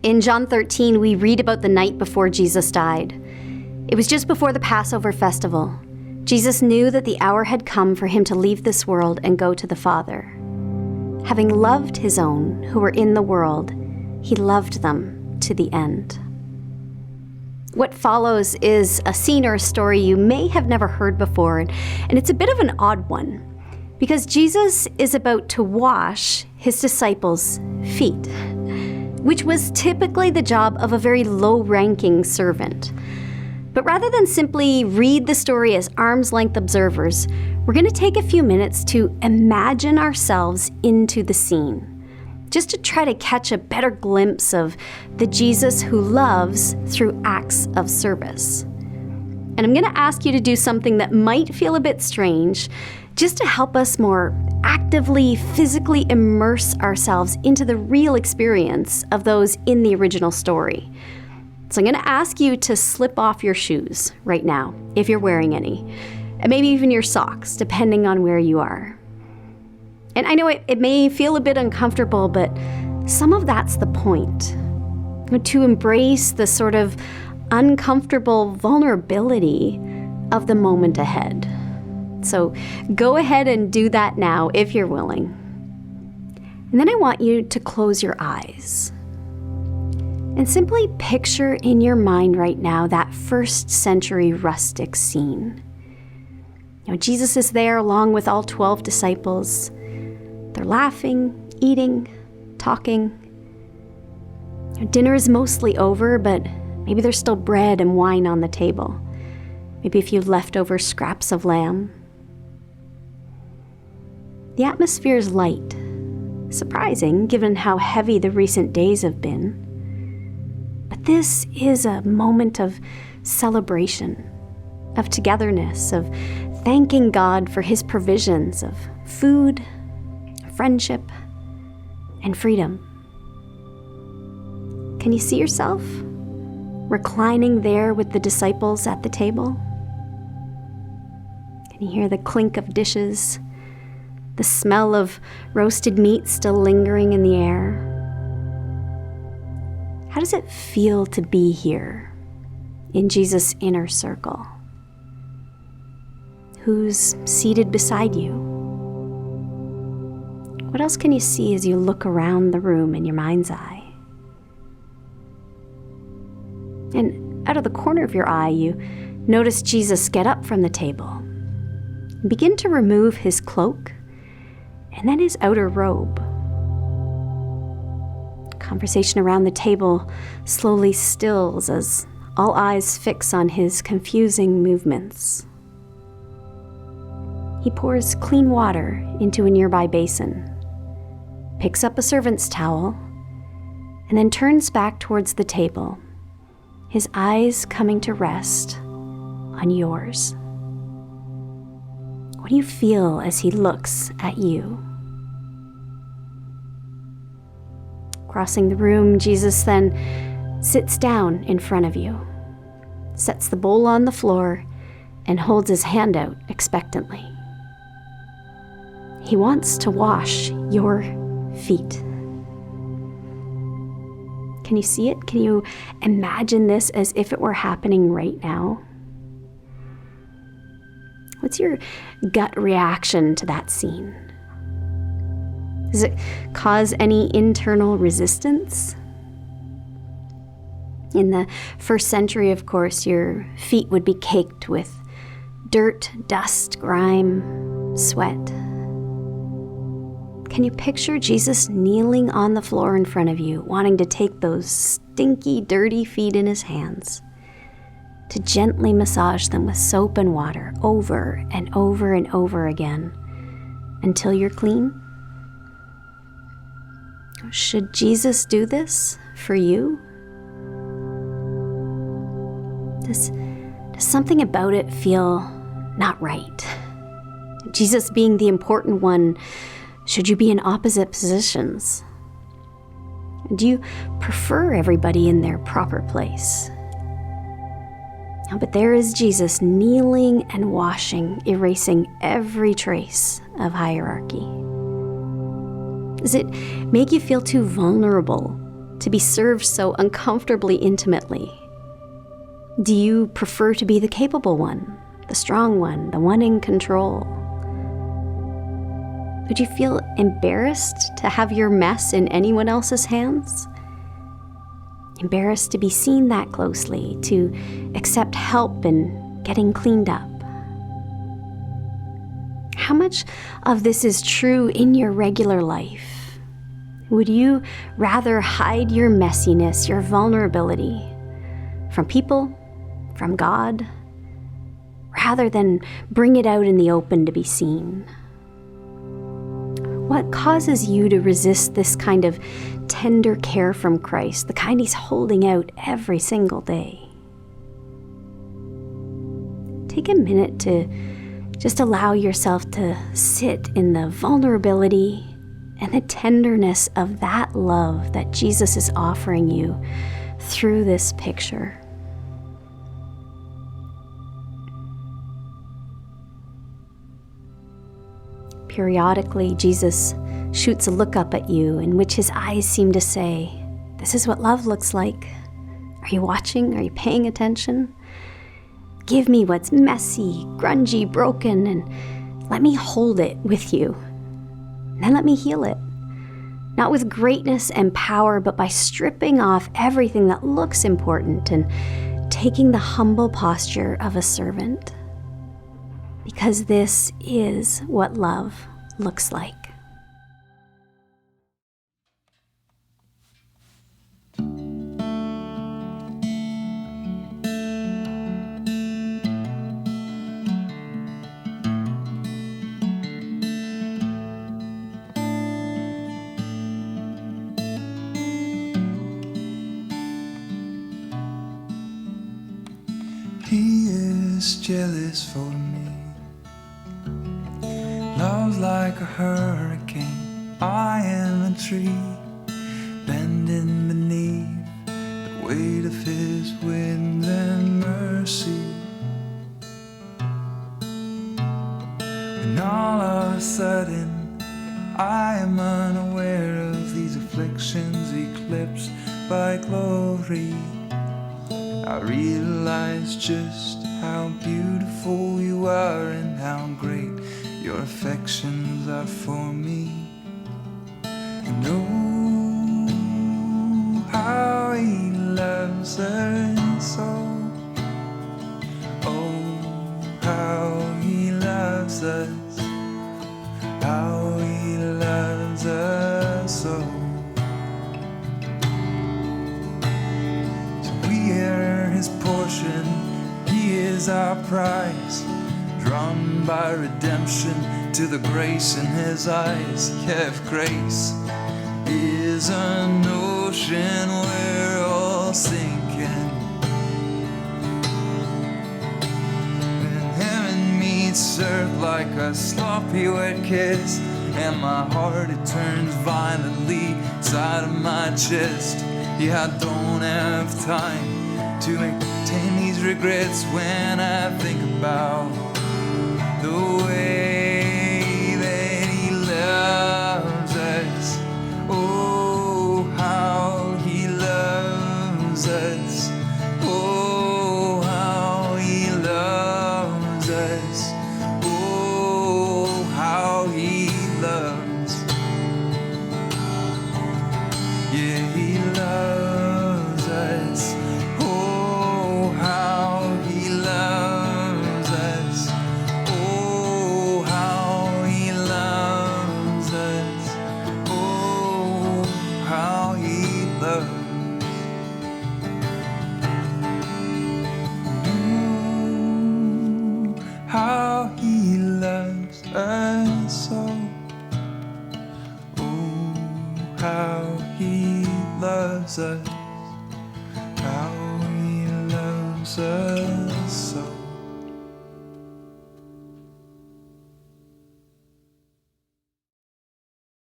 In John 13, we read about the night before Jesus died. It was just before the Passover festival. Jesus knew that the hour had come for him to leave this world and go to the Father. Having loved his own who were in the world, he loved them to the end. What follows is a scene or a story you may have never heard before, and it's a bit of an odd one, because Jesus is about to wash his disciples' feet, which was typically the job of a very low-ranking servant. But rather than simply read the story as arm's-length observers, we're going to take a few minutes to imagine ourselves into the scene, just to try to catch a better glimpse of the Jesus who loves through acts of service. And I'm going to ask you to do something that might feel a bit strange, just to help us more actively, physically immerse ourselves into the real experience of those in the original story. So I'm going to ask you to slip off your shoes right now, if you're wearing any, and maybe even your socks, depending on where you are. And I know it may feel a bit uncomfortable, but some of that's the point. To embrace the sort of uncomfortable vulnerability of the moment ahead. So go ahead and do that now if you're willing. And then I want you to close your eyes and simply picture in your mind right now that first century rustic scene. Jesus is there along with all 12 disciples. They're laughing, eating, talking. Dinner is mostly over, but maybe there's still bread and wine on the table. Maybe a few leftover scraps of lamb. The atmosphere is light, surprising given how heavy the recent days have been. But this is a moment of celebration, of togetherness, of thanking God for his provisions of food, friendship, and freedom. Can you see yourself reclining there with the disciples at the table? Can you hear the clink of dishes, the smell of roasted meat still lingering in the air? How does it feel to be here in Jesus' inner circle? Who's seated beside you? What else can you see as you look around the room in your mind's eye? And out of the corner of your eye, you notice Jesus get up from the table and begin to remove his cloak and then his outer robe. Conversation around the table slowly stills as all eyes fix on his confusing movements. He pours clean water into a nearby basin, picks up a servant's towel, and then turns back towards the table, his eyes coming to rest on yours. What do you feel as he looks at you? Crossing the room, Jesus then sits down in front of you, sets the bowl on the floor, and holds his hand out expectantly. He wants to wash your feet. Can you see it? Can you imagine this as if it were happening right now? What's your gut reaction to that scene? Does it cause any internal resistance? In the first century, of course, your feet would be caked with dirt, dust, grime, sweat. Can you picture Jesus kneeling on the floor in front of you, wanting to take those stinky, dirty feet in his hands, to gently massage them with soap and water over and over and over again until you're clean? Should Jesus do this for you? Does something about it feel not right? Jesus being the important one, should you be in opposite positions? Do you prefer everybody in their proper place? But there is Jesus kneeling and washing, erasing every trace of hierarchy. Does it make you feel too vulnerable to be served so uncomfortably intimately? Do you prefer to be the capable one, the strong one, the one in control? Would you feel embarrassed to have your mess in anyone else's hands? Embarrassed to be seen that closely, to accept help in getting cleaned up? How much of this is true in your regular life? Would you rather hide your messiness, your vulnerability from people, from God, rather than bring it out in the open to be seen? What causes you to resist this kind of tender care from Christ, the kind He's holding out every single day? Take a minute to just allow yourself to sit in the vulnerability and the tenderness of that love that Jesus is offering you through this picture. Periodically, Jesus shoots a look up at you in which His eyes seem to say, "This is what love looks like. Are you watching? Are you paying attention? Give me what's messy, grungy, broken, and let me hold it with you. Then let me heal it. Not with greatness and power, but by stripping off everything that looks important and taking the humble posture of a servant. Because this is what love looks like." He is jealous for me. Love's like a hurricane. I am a tree bending beneath the weight of His wind and mercy. When all of a sudden I am unaware of these afflictions eclipsed by glory, I realize just how beautiful you are and how great your affections are for me. And oh, how He loves us so. Oh, how He loves us. How He loves us so. His portion, He is our prize, drawn by redemption to the grace in His eyes. Yeah, if grace is an ocean, we're all sinking. When heaven meets earth like a sloppy wet kiss, and my heart it turns violently inside of my chest. Yeah, I don't have time to entertain these regrets when I think about the way that He loves us. Oh, how He loves us. Oh, how He loves us. Oh, how He loves. Yeah, He loves us. How He loves us so. Oh, how He loves us. How He loves us.